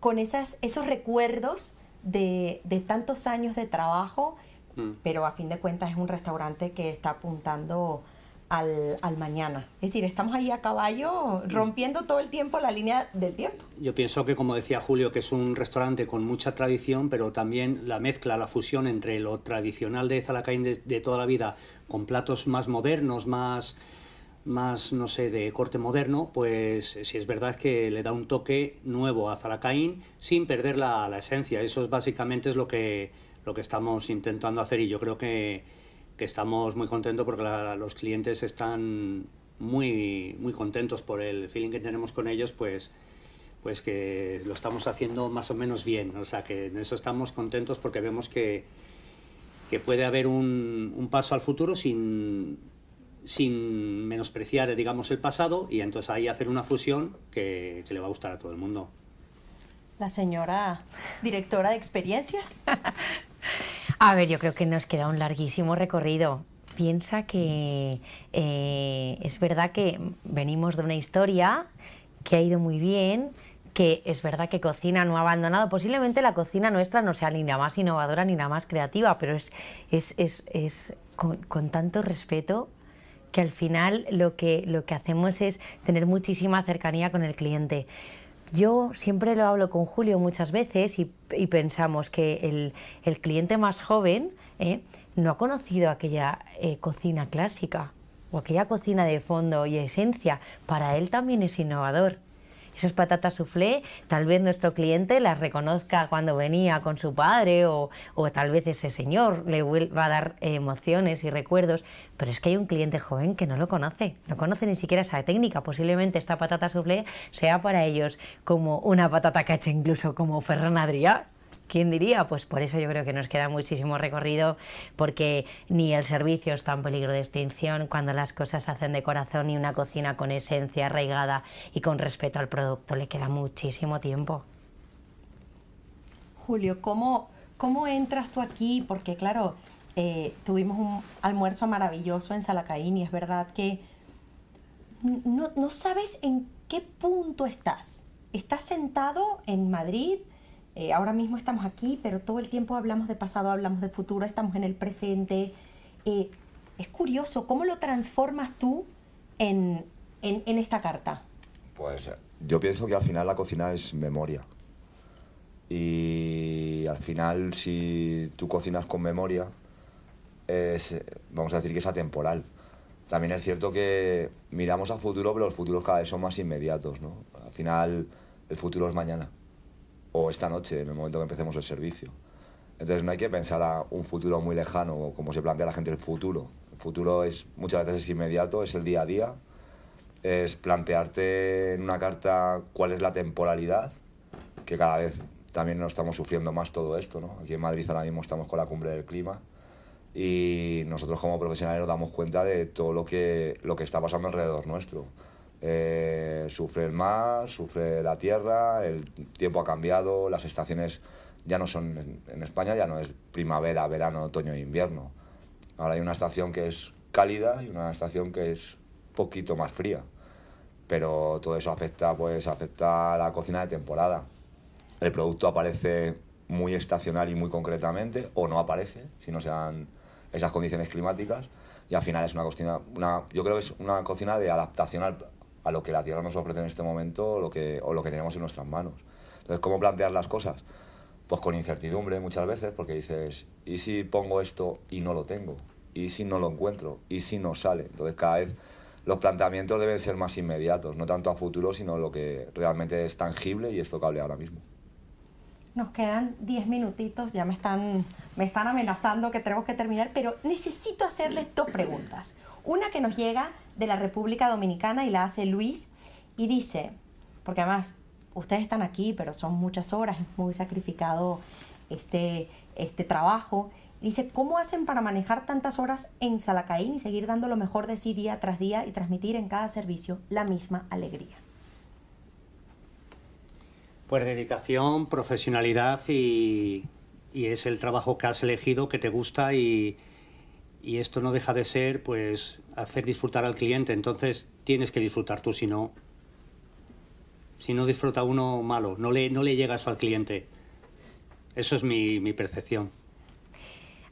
con esos recuerdos de tantos años de trabajo? Pero a fin de cuentas es un restaurante que está apuntando al mañana. Es decir, estamos ahí a caballo rompiendo todo el tiempo la línea del tiempo. Yo pienso que, como decía Julio, que es un restaurante con mucha tradición, pero también la mezcla, la fusión entre lo tradicional de Salacaín de toda la vida con platos más modernos, más no sé, de corte moderno, pues sí es verdad que le da un toque nuevo a Salacaín sin perder la esencia. Eso básicamente es lo que estamos intentando hacer, y yo creo que estamos muy contentos porque los clientes están muy, muy contentos por el feeling que tenemos con ellos, pues que lo estamos haciendo más o menos bien. O sea, que en eso estamos contentos porque vemos que puede haber un paso al futuro sin menospreciar, digamos, el pasado, y entonces ahí hacer una fusión que le va a gustar a todo el mundo. La señora directora de experiencias. A ver, yo creo que nos queda un larguísimo recorrido. Piensa que es verdad que venimos de una historia que ha ido muy bien, que es verdad que cocina no ha abandonado. Posiblemente la cocina nuestra no sea ni la más innovadora ni la más creativa, pero es con tanto respeto que al final lo que hacemos es tener muchísima cercanía con el cliente. Yo siempre lo hablo con Julio muchas veces y pensamos que el cliente más joven no ha conocido aquella cocina clásica o aquella cocina de fondo y esencia. Para él también es innovador. Esas patatas soufflé, tal vez nuestro cliente las reconozca cuando venía con su padre o tal vez ese señor le vuelva a dar emociones y recuerdos, pero es que hay un cliente joven que no lo conoce, no conoce ni siquiera esa técnica. Posiblemente esta patata soufflé sea para ellos como una patata cacha, incluso como Ferran Adrià, ¿Quién diría? Pues por eso yo creo que nos queda muchísimo recorrido, porque ni el servicio está en peligro de extinción cuando las cosas se hacen de corazón, y una cocina con esencia arraigada y con respeto al producto le queda muchísimo tiempo. Julio, ¿cómo entras tú aquí? Porque claro, tuvimos un almuerzo maravilloso en Salacaín y es verdad que no sabes en qué punto estás. Estás sentado en Madrid, ahora mismo estamos aquí, pero todo el tiempo hablamos de pasado, hablamos de futuro, estamos en el presente. Es curioso, ¿cómo lo transformas tú en esta carta? Pues yo pienso que al final la cocina es memoria. Y al final, si tú cocinas con memoria, vamos a decir que es atemporal. También es cierto que miramos a futuro, pero los futuros cada vez son más inmediatos, ¿no? Al final, el futuro es mañana, o esta noche, en el momento que empecemos el servicio. Entonces no hay que pensar a un futuro muy lejano, como se plantea la gente el futuro. El futuro muchas veces es inmediato, es el día a día, es plantearte en una carta cuál es la temporalidad, que cada vez también no estamos sufriendo más todo esto, ¿no? Aquí en Madrid ahora mismo estamos con la cumbre del clima y nosotros como profesionales nos damos cuenta de todo lo que está pasando alrededor nuestro. Sufre el mar, sufre la tierra, el tiempo ha cambiado, las estaciones ya no son, en España ya no es primavera, verano, otoño e invierno. Ahora hay una estación que es cálida y una estación que es poquito más fría, pero todo eso afecta a la cocina de temporada. El producto aparece muy estacional y muy concretamente, o no aparece, si no sean esas condiciones climáticas, y al final es una cocina, yo creo que es una cocina de adaptación a lo que la tierra nos ofrece en este momento o lo que tenemos en nuestras manos. Entonces, ¿cómo plantear las cosas? Pues con incertidumbre muchas veces, porque dices, ¿y si pongo esto y no lo tengo? ¿Y si no lo encuentro? ¿Y si no sale? Entonces, cada vez los planteamientos deben ser más inmediatos, no tanto a futuro, sino lo que realmente es tangible y es tocable ahora mismo. Nos quedan 10 minutitos, ya me están amenazando que tenemos que terminar, pero necesito hacerles dos preguntas. Una que nos llega de la República Dominicana y la hace Luis y dice, porque además ustedes están aquí, pero son muchas horas, es muy sacrificado este trabajo. Dice, ¿cómo hacen para manejar tantas horas en Salacaín y seguir dando lo mejor de sí día tras día y transmitir en cada servicio la misma alegría? Pues dedicación, profesionalidad y es el trabajo que has elegido, que te gusta y esto no deja de ser pues hacer disfrutar al cliente. Entonces tienes que disfrutar tú, si no disfruta uno, malo, no le llega eso al cliente. Eso es mi percepción.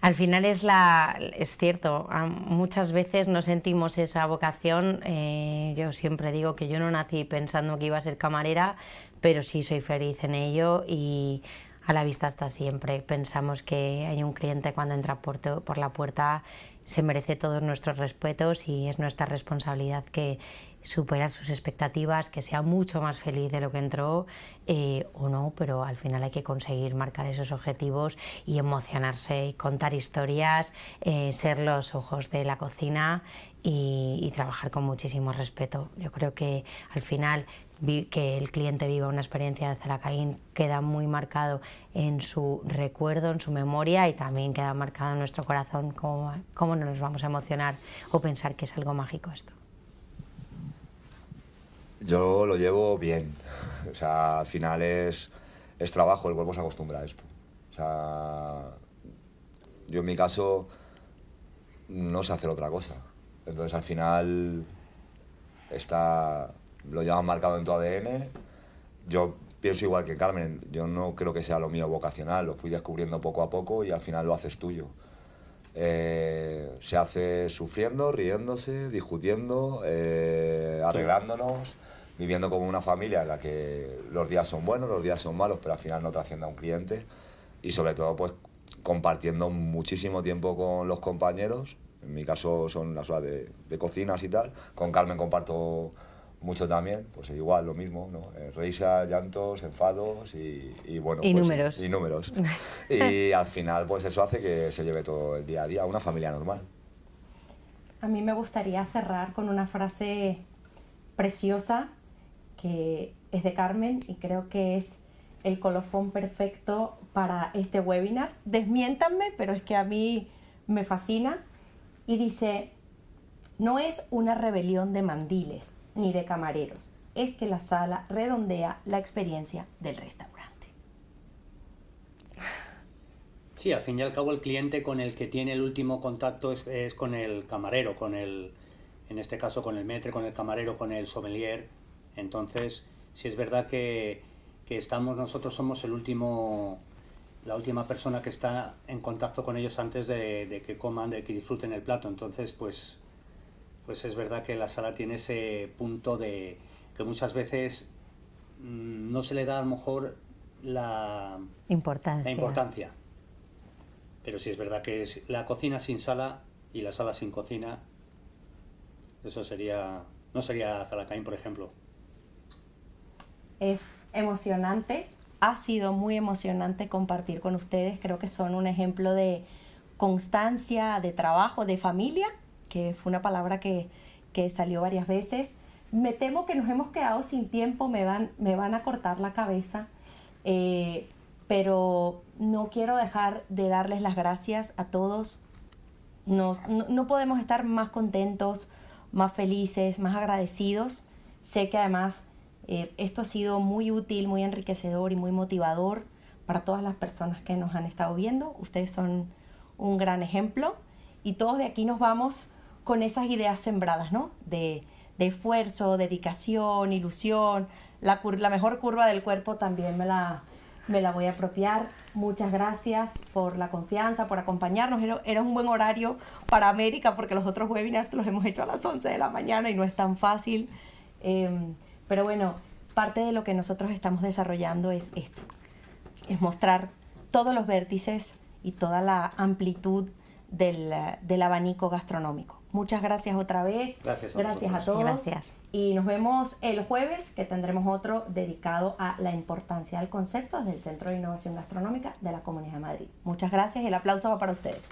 Al final es cierto, muchas veces no sentimos esa vocación. Yo siempre digo que yo no nací pensando que iba a ser camarera, pero sí soy feliz en ello y a la vista está siempre. Pensamos que hay un cliente cuando entra por la puerta se merece todos nuestros respetos y es nuestra responsabilidad que superar sus expectativas, que sea mucho más feliz de lo que entró o no, pero al final hay que conseguir marcar esos objetivos y emocionarse y contar historias, ser los ojos de la cocina y trabajar con muchísimo respeto. Yo creo que al final que el cliente viva una experiencia de Salacaín queda muy marcado en su recuerdo, en su memoria y también queda marcado en nuestro corazón. ¿Cómo no nos vamos a emocionar o pensar que es algo mágico esto? Yo lo llevo bien, o sea, al final es trabajo, el cuerpo se acostumbra a esto. O sea, yo en mi caso no sé hacer otra cosa, entonces al final lo llevan marcado en tu ADN. Yo pienso igual que Carmen, yo no creo que sea lo mío vocacional, lo fui descubriendo poco a poco y al final lo haces tuyo. Se hace sufriendo, riéndose, discutiendo, arreglándonos, viviendo como una familia en la que los días son buenos, los días son malos, pero al final no trasciende a un cliente y sobre todo pues compartiendo muchísimo tiempo con los compañeros. En mi caso son las horas de cocinas y tal. Con Carmen comparto mucho también, pues igual lo mismo, ¿no? Risas, llantos, enfados y bueno, y pues, números. Y números. Y al final pues eso hace que se lleve todo el día a día, una familia normal. A mí me gustaría cerrar con una frase preciosa que es de Carmen y creo que es el colofón perfecto para este webinar. Desmiéntanme, pero es que a mí me fascina. Y dice, no es una rebelión de mandiles ni de camareros, es que la sala redondea la experiencia del restaurante. Sí, al fin y al cabo el cliente con el que tiene el último contacto es con el camarero, en este caso con el maître, con el camarero, con el sommelier. Entonces, sí es verdad que nosotros somos la última persona que está en contacto con ellos antes de que coman, de que disfruten el plato. Entonces, pues es verdad que la sala tiene ese punto de que muchas veces no se le da a lo mejor la importancia. Pero sí es verdad que es la cocina sin sala y la sala sin cocina, eso no sería Zalacaín, por ejemplo. Es emocionante, ha sido muy emocionante compartir con ustedes. Creo que son un ejemplo de constancia, de trabajo, de familia, que fue una palabra que salió varias veces. Me temo que nos hemos quedado sin tiempo, me van a cortar la cabeza, pero no quiero dejar de darles las gracias a todos. No podemos estar más contentos, más felices, más agradecidos. Sé que además esto ha sido muy útil, muy enriquecedor y muy motivador para todas las personas que nos han estado viendo. Ustedes son un gran ejemplo y todos de aquí nos vamos con esas ideas sembradas, ¿no? De esfuerzo, dedicación, ilusión. La mejor curva del cuerpo también me la voy a apropiar. Muchas gracias por la confianza, por acompañarnos. Era un buen horario para América porque los otros webinars los hemos hecho a las 11 de la mañana y no es tan fácil. Pero bueno, parte de lo que nosotros estamos desarrollando es esto. Es mostrar todos los vértices y toda la amplitud del abanico gastronómico. Muchas gracias otra vez. Gracias a todos. Gracias. Y nos vemos el jueves, que tendremos otro dedicado a la importancia del concepto desde el Centro de Innovación Gastronómica de la Comunidad de Madrid. Muchas gracias y el aplauso va para ustedes.